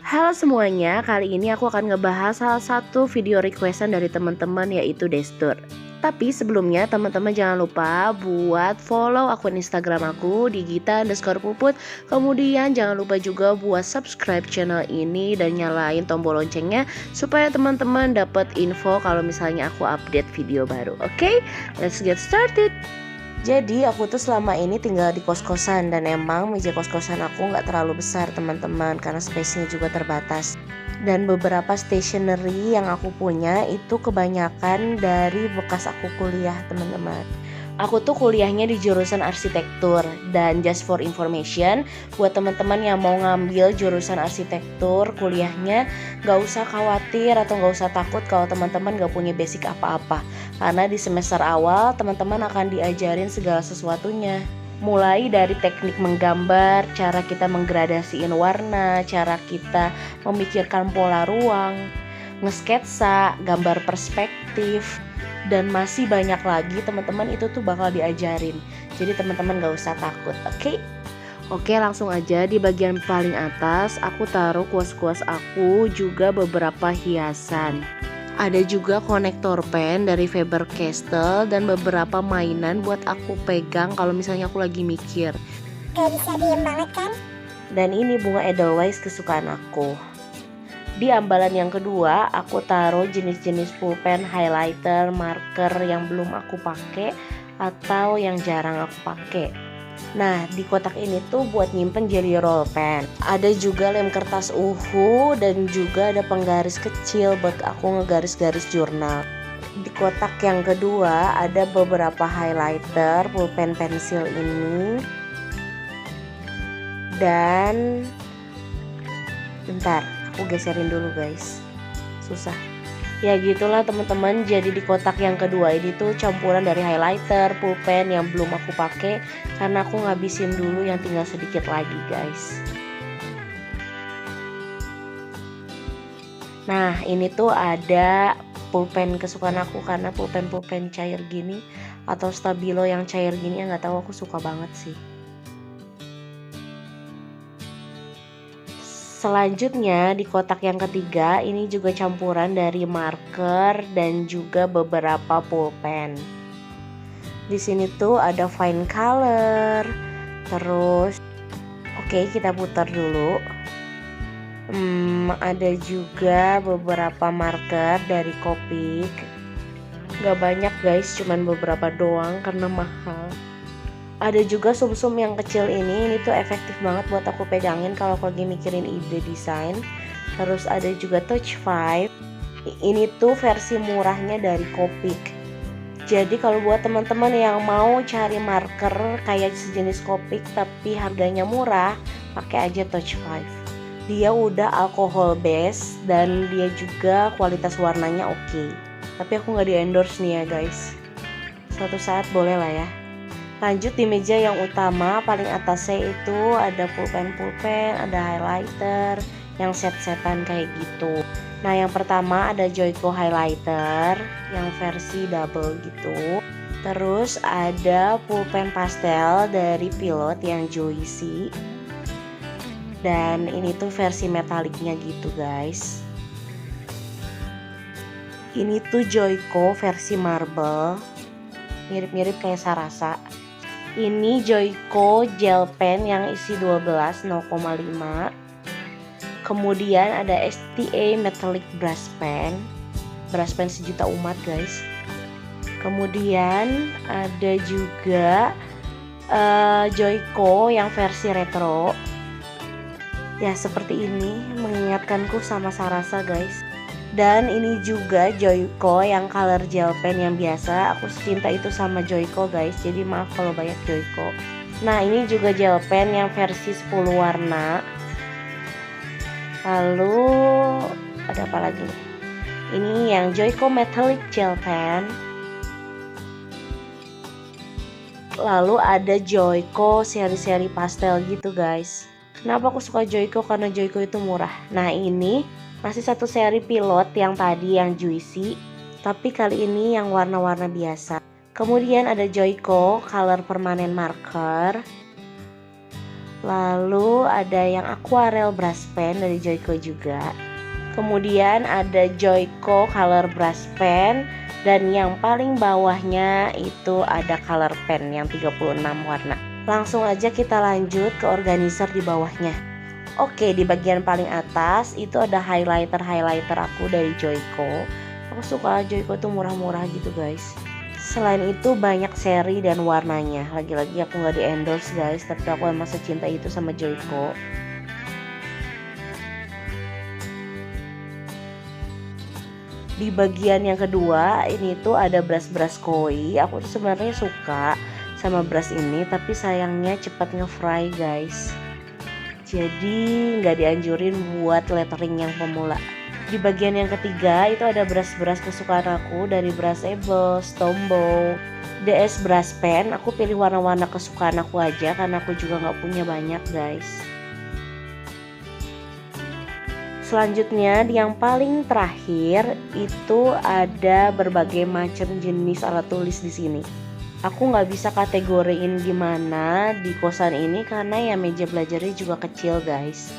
Halo semuanya, kali ini aku akan ngebahas salah satu video requestan dari teman-teman yaitu Destur. Tapi sebelumnya teman-teman jangan lupa buat follow akun Instagram aku di Gita_puput. Kemudian jangan lupa juga buat subscribe channel ini dan nyalain tombol loncengnya supaya teman-teman dapat info kalau misalnya aku update video baru. Oke, let's get started. Jadi aku tuh selama ini tinggal di kos-kosan dan emang meja kos-kosan aku nggak terlalu besar teman-teman karena space-nya juga terbatas. Dan beberapa stationery yang aku punya itu kebanyakan dari bekas aku kuliah teman-teman. Aku tuh kuliahnya di jurusan arsitektur dan just for information buat teman-teman yang mau ngambil jurusan arsitektur kuliahnya gak usah khawatir atau gak usah takut kalau teman-teman gak punya basic apa-apa, karena di semester awal teman-teman akan diajarin segala sesuatunya, mulai dari teknik menggambar, cara kita menggradasiin warna, cara kita memikirkan pola ruang, ngesketsa, gambar perspektif, dan masih banyak lagi teman-teman itu tuh bakal diajarin. Jadi teman-teman gak usah takut, oke? Oke, langsung aja di bagian paling atas aku taruh kuas-kuas aku, juga beberapa hiasan. Ada juga konektor pen dari Faber-Castell dan beberapa mainan buat aku pegang kalau misalnya aku lagi mikir. Gak bisa diem banget kan? Dan ini bunga Edelweiss kesukaan aku. Di ambalan yang kedua aku taruh jenis-jenis pulpen, highlighter, marker yang belum aku pakai atau yang jarang aku pakai. Nah, di kotak ini tuh buat nyimpen jelly roll pen. Ada juga lem kertas uhu dan juga ada penggaris kecil buat aku ngegaris-garis jurnal. Di kotak yang kedua ada beberapa highlighter, pulpen pensil ini. Dan bentar, aku geserin dulu guys, susah ya. Gitulah teman-teman, jadi di kotak yang kedua ini tuh campuran dari highlighter, pulpen yang belum aku pakai karena aku ngabisin dulu yang tinggal sedikit lagi guys. Nah, ini tuh ada pulpen kesukaan aku karena pulpen cair gini atau stabilo yang cair gini, ya nggak tahu, aku suka banget sih. Selanjutnya di kotak yang ketiga ini juga campuran dari marker dan juga beberapa pulpen. Di sini tuh ada fine color. Terus oke, kita putar dulu. Ada juga beberapa marker dari Copic. Gak banyak guys, cuman beberapa doang karena mahal. Ada juga sum-sum yang kecil ini tuh efektif banget buat aku pegangin kalau aku lagi mikirin ide desain. Terus ada juga Touch 5. Ini tuh versi murahnya dari Copic. Jadi kalau buat teman-teman yang mau cari marker kayak sejenis Copic tapi harganya murah, pakai aja Touch 5. Dia udah alkohol base dan dia juga kualitas warnanya oke. Tapi aku nggak di endorse nih ya guys. Suatu saat boleh lah ya. Lanjut di meja yang utama, paling atasnya itu ada pulpen, ada highlighter yang set-setan kayak gitu. Nah, yang pertama ada Joico highlighter yang versi double gitu. Terus ada pulpen pastel dari Pilot yang Juicy. Dan ini tuh versi metaliknya gitu guys. Ini tuh Joico versi marble, mirip-mirip kayak Sarasa. Ini Joico gel pen yang isi 12 0,5. Kemudian ada STA metallic brush pen sejuta umat guys. Kemudian ada juga Joico yang versi retro. Ya seperti ini, mengingatkanku sama Sarasa guys. Dan ini juga Joico yang color gel pen yang biasa. Aku cinta itu sama Joico guys, jadi maaf kalau banyak Joico. Nah, ini juga gel pen yang versi 10 warna. Lalu ada apa lagi nih? Ini yang Joico metallic gel pen. Lalu ada Joico seri-seri pastel gitu guys. Kenapa aku suka Joico? Karena Joico itu murah. Nah, ini masih satu seri Pilot yang tadi yang Juicy, tapi kali ini yang warna-warna biasa. Kemudian ada Joico color permanen marker. Lalu ada yang aquarel brush pen dari Joico juga. Kemudian ada Joico color brush pen. Dan yang paling bawahnya itu ada color pen yang 36 warna. Langsung aja kita lanjut ke organizer di bawahnya. Oke, di bagian paling atas itu ada highlighter aku dari Joico. Aku suka Joico tuh murah-murah gitu guys. Selain itu banyak seri dan warnanya. Lagi-lagi aku nggak di endorse guys, tapi aku emang secinta itu sama Joico. Di bagian yang kedua ini tuh ada brush koi. Aku tuh sebenarnya suka sama brush ini, tapi sayangnya cepat nge-fry guys. Jadi nggak dianjurin buat lettering yang pemula. Di bagian yang ketiga itu ada brush kesukaan aku dari Brushable, Tombow, DS brush pen. Aku pilih warna-warna kesukaan aku aja karena aku juga nggak punya banyak guys. Selanjutnya yang paling terakhir itu ada berbagai macam jenis alat tulis di sini. Aku nggak bisa kategoriin gimana di kosan ini karena ya meja belajarnya juga kecil guys.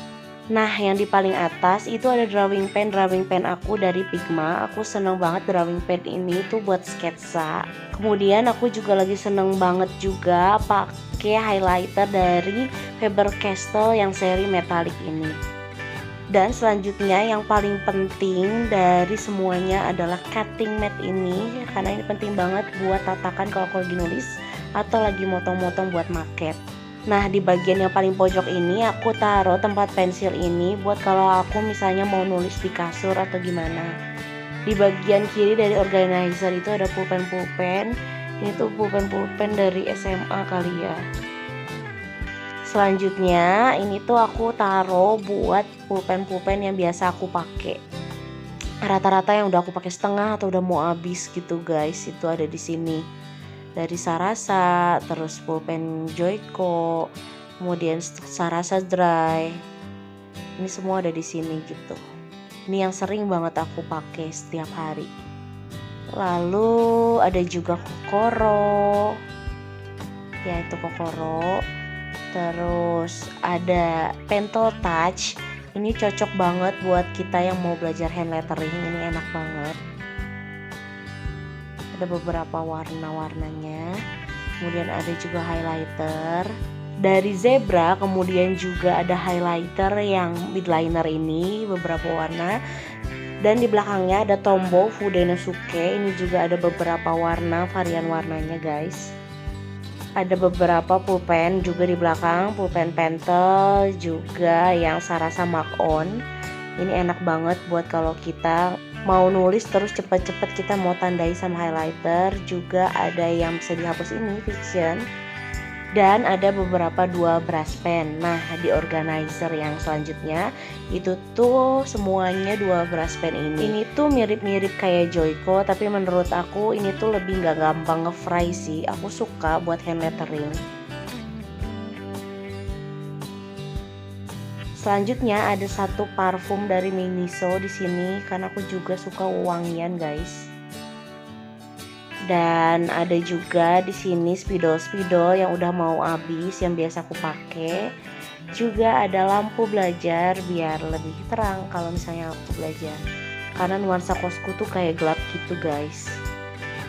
Nah yang di paling atas itu ada drawing pen aku dari Pigma. Aku seneng banget drawing pen ini tuh buat sketsa. Kemudian aku juga lagi seneng banget juga pakai highlighter dari Faber-Castell yang seri metalik ini. Dan selanjutnya yang paling penting dari semuanya adalah cutting mat ini, karena ini penting banget buat tatakan kalau aku lagi nulis atau lagi motong-motong buat maket. Nah di bagian yang paling pojok ini aku taruh tempat pensil ini buat kalau aku misalnya mau nulis di kasur atau gimana. Di bagian kiri dari organizer itu ada pulpen. Ini tuh pulpen dari SMA kali ya. Selanjutnya ini tuh aku taruh buat pulpen yang biasa aku pakai. Rata-rata yang udah aku pakai setengah atau udah mau habis gitu guys, itu ada di sini. Dari Sarasa, terus pulpen Joico, kemudian Sarasa Dry. Ini semua ada di sini gitu. Ini yang sering banget aku pakai setiap hari. Lalu ada juga Kokoro. Ya itu Kokoro. Terus ada Pentel Touch. Ini cocok banget buat kita yang mau belajar hand lettering. Ini enak banget. Ada beberapa warna-warnanya. Kemudian ada juga highlighter dari Zebra. Kemudian juga ada highlighter yang midliner ini beberapa warna. Dan di belakangnya ada Tombow Fudenosuke. Ini juga ada beberapa warna, varian warnanya guys. Ada beberapa pulpen juga di belakang, pulpen Pentel juga yang Sarasa Mark On. Ini enak banget buat kalau kita mau nulis terus cepet-cepet kita mau tandai sama highlighter. Juga ada yang bisa dihapus ini, Fiction. Dan ada beberapa dua brush pen. Nah di organizer yang selanjutnya itu tuh semuanya dua brush pen ini. Ini tuh mirip-mirip kayak Joico, tapi menurut aku ini tuh lebih nggak gampang nge-fry sih. Aku suka buat hand lettering. Selanjutnya ada satu parfum dari Miniso di sini karena aku juga suka wangian guys. Dan ada juga di sini spidol yang udah mau habis yang biasa aku pakai. Juga ada lampu belajar biar lebih terang kalau misalnya aku belajar. Karena nuansa kosku tuh kayak gelap gitu guys.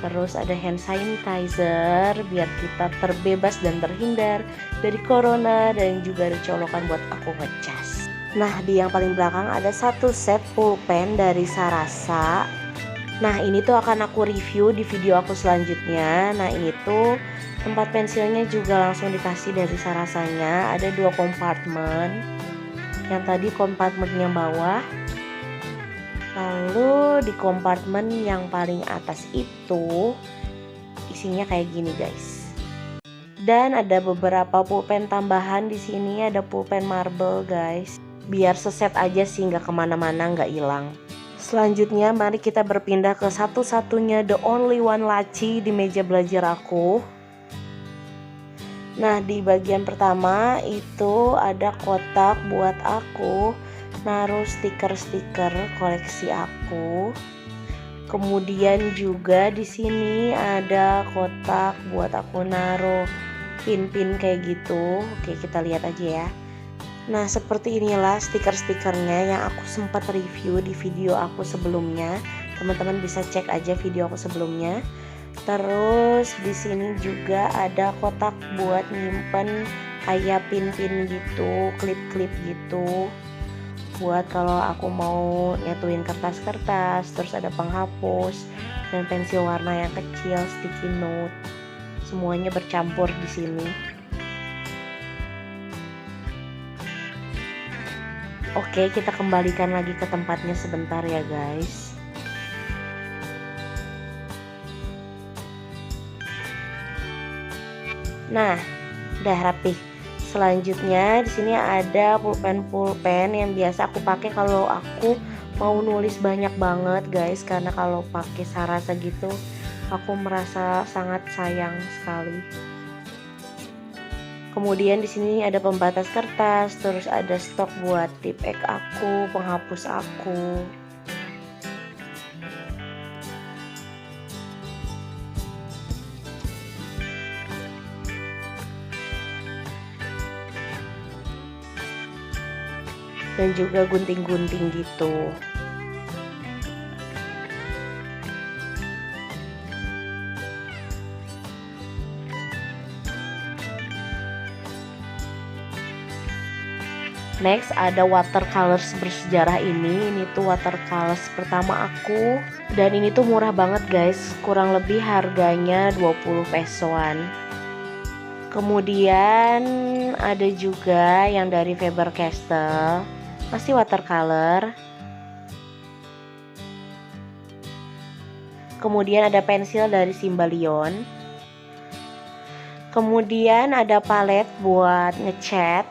Terus ada hand sanitizer biar kita terbebas dan terhindar dari corona, dan juga ada colokan buat aku ngecas. Nah di yang paling belakang ada satu set pulpen dari Sarasa. Nah ini tuh akan aku review di video aku selanjutnya. Nah ini tuh tempat pensilnya juga langsung dikasih dari Sarasanya. Ada dua kompartemen. Yang tadi kompartemen yang bawah. Lalu di kompartemen yang paling atas itu isinya kayak gini guys. Dan ada beberapa pulpen tambahan di sini. Ada pulpen marble guys. Biar seset aja sih, nggak kemana-mana, nggak hilang. Selanjutnya mari kita berpindah ke satu-satunya the only one laci di meja belajar aku. Nah di bagian pertama itu ada kotak buat aku naruh stiker-stiker koleksi aku. Kemudian juga di sini ada kotak buat aku naruh pin-pin kayak gitu. Oke, kita lihat aja ya. Nah, seperti inilah stiker-stikernya yang aku sempat review di video aku sebelumnya. Teman-teman bisa cek aja video aku sebelumnya. Terus di sini juga ada kotak buat nyimpen kayak pin-pin gitu, klip-klip gitu. Buat kalau aku mau nyatuin kertas-kertas, terus ada penghapus dan pensil warna yang kecil, sticky note. Semuanya bercampur di sini. Oke, kita kembalikan lagi ke tempatnya sebentar ya guys. Nah, udah rapih. Selanjutnya di sini ada pulpen yang biasa aku pakai kalau aku mau nulis banyak banget guys, karena kalau pakai sarasa gitu aku merasa sangat sayang sekali. Kemudian di sini ada pembatas kertas, terus ada stok buat tip ek aku, penghapus aku. Dan juga gunting-gunting gitu. Next ada watercolors bersejarah ini tuh watercolors pertama aku, dan ini tuh murah banget guys, kurang lebih harganya 20 pesoan. Kemudian ada juga yang dari Faber-Castell, masih watercolor. Kemudian ada pensil dari Simbalion. Kemudian ada palet buat ngecat.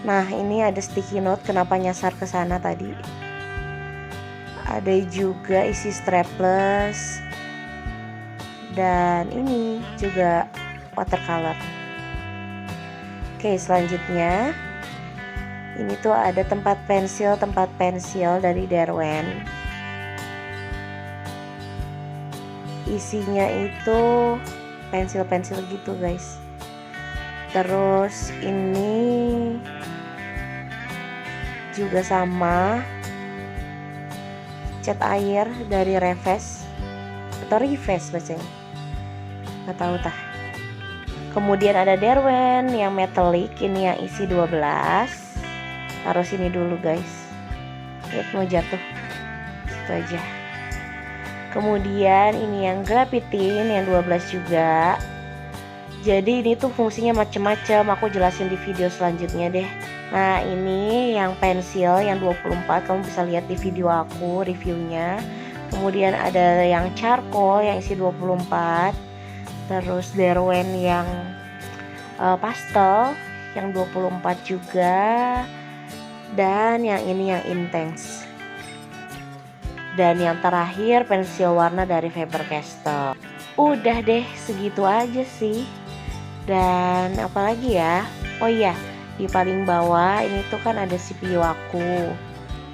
Nah, ini ada sticky note, kenapa nyasar ke sana tadi. Ada juga isi strapless. Dan ini juga watercolor. Oke, selanjutnya ini tuh ada tempat pensil dari Derwent. Isinya itu pensil-pensil gitu guys. Terus ini juga sama, cat air dari Reves atau Reves bacanya, nggak tahu tah. Kemudian ada Derwent yang metalik, ini yang isi 12. Taruh sini dulu guys, lihat mau jatuh, itu aja. Kemudian ini yang Graphitin yang 12 juga. Jadi ini tuh fungsinya macem-macem, aku jelasin di video selanjutnya deh. Nah, ini yang pensil yang 24, kamu bisa lihat di video aku reviewnya. Kemudian ada yang charcoal yang isi 24. Terus Derwent yang pastel yang 24 juga. Dan yang ini yang intense. Dan yang terakhir pensil warna dari Faber-Castell. Udah deh, segitu aja sih. Dan apalagi ya, oh iya, di paling bawah ini tuh kan ada CPU aku,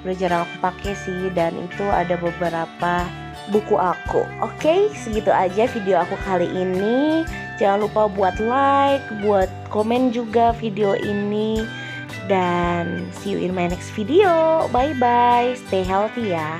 udah jarang aku pakai sih, dan itu ada beberapa buku aku. Oke, segitu aja video aku kali ini. Jangan lupa buat like, buat komen juga video ini, dan see you in my next video. Bye bye, stay healthy ya.